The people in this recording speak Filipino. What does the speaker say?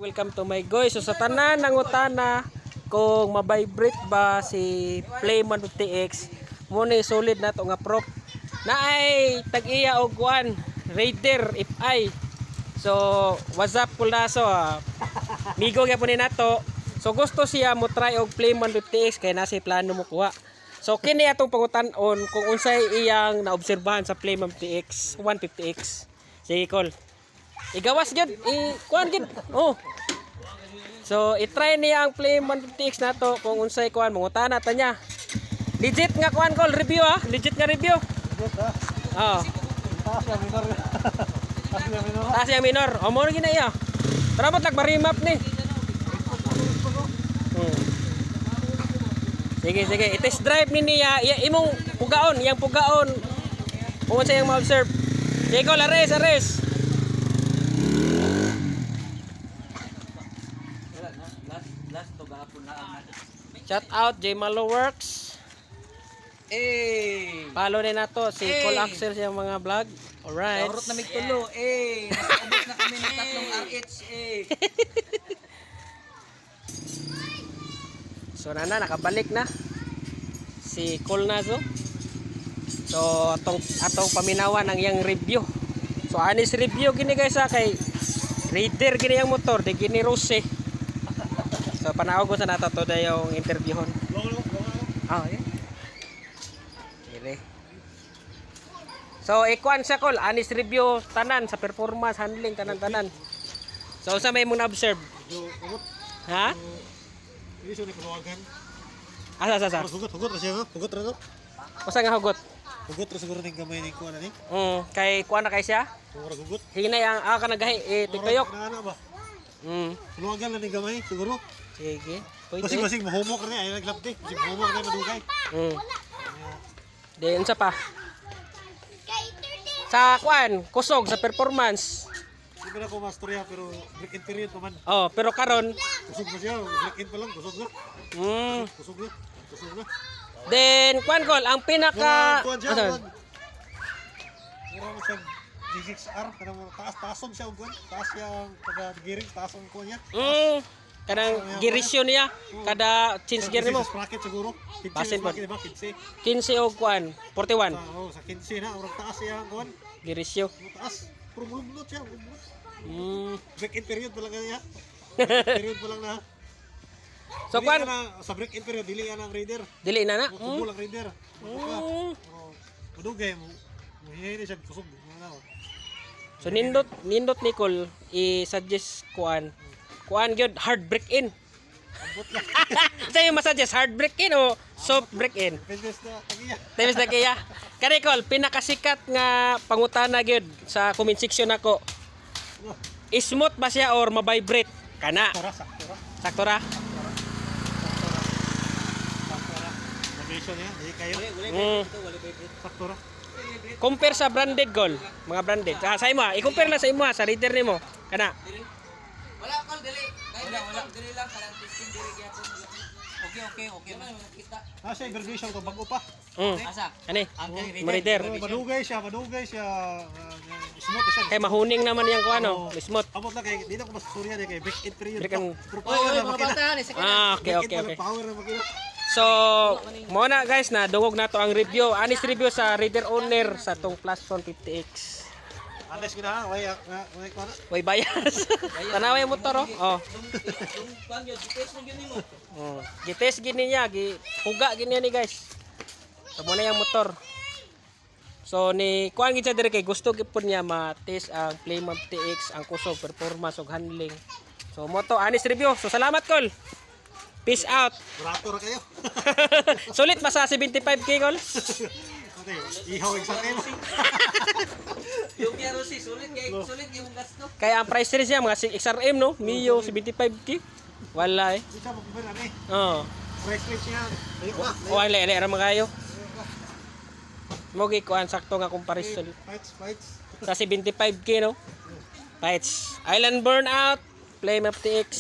Welcome to my guys. So sa tanan ng utana kung mabibrate ba si Playman 50X mo ni solid na to nga prop na ay tag-iya og kuan Raider FI. So what's up kulaso migo gyapon ni nato. So gusto siya mo try og Playman 50X kay nasi plano mo kuha. So kini atong pangutan-on kung unsay iyang naobserbahan sa Playman 50X 150X. Sige call. Igawas gyud, kuan gyud. Oh. So i-try niya ang Playman 50X nato kung unsay kuan mangutana ta niya. Legit nga kuan call review legit nga review. Oh. Taas yang minor. O mo gina iya. Tara lag marimap ni. Sige, i-test drive ni niya. Imong pugaon, yang pugaon. Kung unsay yang ma-observe. Sige call ares. Shout out J Malo Works. Follow din nato si Col Axel sa mga vlog. Alright. Daurot na migtulo. Nakaubos na kami ng 3 RH. So nakabalik na si Col Nazo. So atong paminawan ang yang review. So anis review gini guys kay Raider gini ang motor, di gini Rose. So panahon ko sa nato to yung interviewon. Yeah. Dire. So ikuan sa call, anis review tanan sa performance, handling tanan. So sa may mong na-observe? Ha? Iso ni kunuwagan. Asa. Hugot ra siya, hugot ra to. Usa nga hugot? Hugot ra siguro ning gamay ning kuan ani. Kay kuan na kay siya? Siguro hugot. Hinay ang kanagahi tikayok. Ana ba? Kunuwagan na ning gamay siguro. Sige. Pwede. Basig mahumok ra ay naglapti. Basig mahumok na madugay. Then sa pa. Sa kuan, kusog sa performance. Hindi na ko mastorya pero break in period pa man. Pero karon Kusog na siya, break in pa lang, kusog na. Kusog na. Then kuan call ang pinaka Kuan siya. Mura mo siya G6R kada mo taas-tason siya og kuan. Taas yang kada giring, taas ang kuan niya. kanang girisyon niya kada change gear nimo. Sprocket siguro. Basin pa. 15. 15 og kuan 41 Sa 15 na, urang taas siya ang kuan. girisyo. Taas. Puro bulot siya, bulot. Break in period pa lang niya. Period pa lang na. So kuan Sa break in period dili yan ang Raider. dili na. Kusog lang Raider. Madugay mo. Muhihinay siya kusog. So nindot Nicole i-suggest kuan gyud hard break in. Sa'yo masuggest hard break in o soft break in? Temes na kaya. Kani Col, pinakasikat nga pangutana gyud sa comment section nako. Smooth ba siya or mabibrate? Kana. Sakto ra. Vibration niya, hindi kayo. Sakto ra. Compare sa branded Col, mga branded. Sa imo, i-compare na sa imo sa Raider nimo. Kana. Wala call dili. Wala dili lang karang testing dili gyapon. Okay man kita. Siya vibration ko bago pa. Asa? Ani. Ang Raider. Madugay siya. Smooth siya. Kay mahuning naman yang kuano, smooth. Abot lang kay dito ko mas surya kay break in period. Break in. Power na makina. Okay. Power na makina. So, mo na guys na dungog na to ang review. Honest review sa Raider owner sa tong Plus 150X. Alas ko na, way ko na. Way bias. Tanaw yung motor Gites gini niya, puga gini ni guys. So mo na yung motor. So ni kuan gid sa dire kay gusto gipon niya ma-test ang Playman 50X, ang kusog, performance ug handling. So mo to honest review. So salamat Col. Peace out. Rator kayo. Sulit pa sa 75k Col. Okay, ihaw exam. Yung yaro si sulit yung gasto. Kaya ang price range niya mga XRM no, Mio 75k. Wala eh. Isa mo kumpara ni. Price range niya. Wala ra magayo. Mo gi kuan sakto nga comparison Fights. sa 75k no. Fights. Island Burnout, Playman 50X.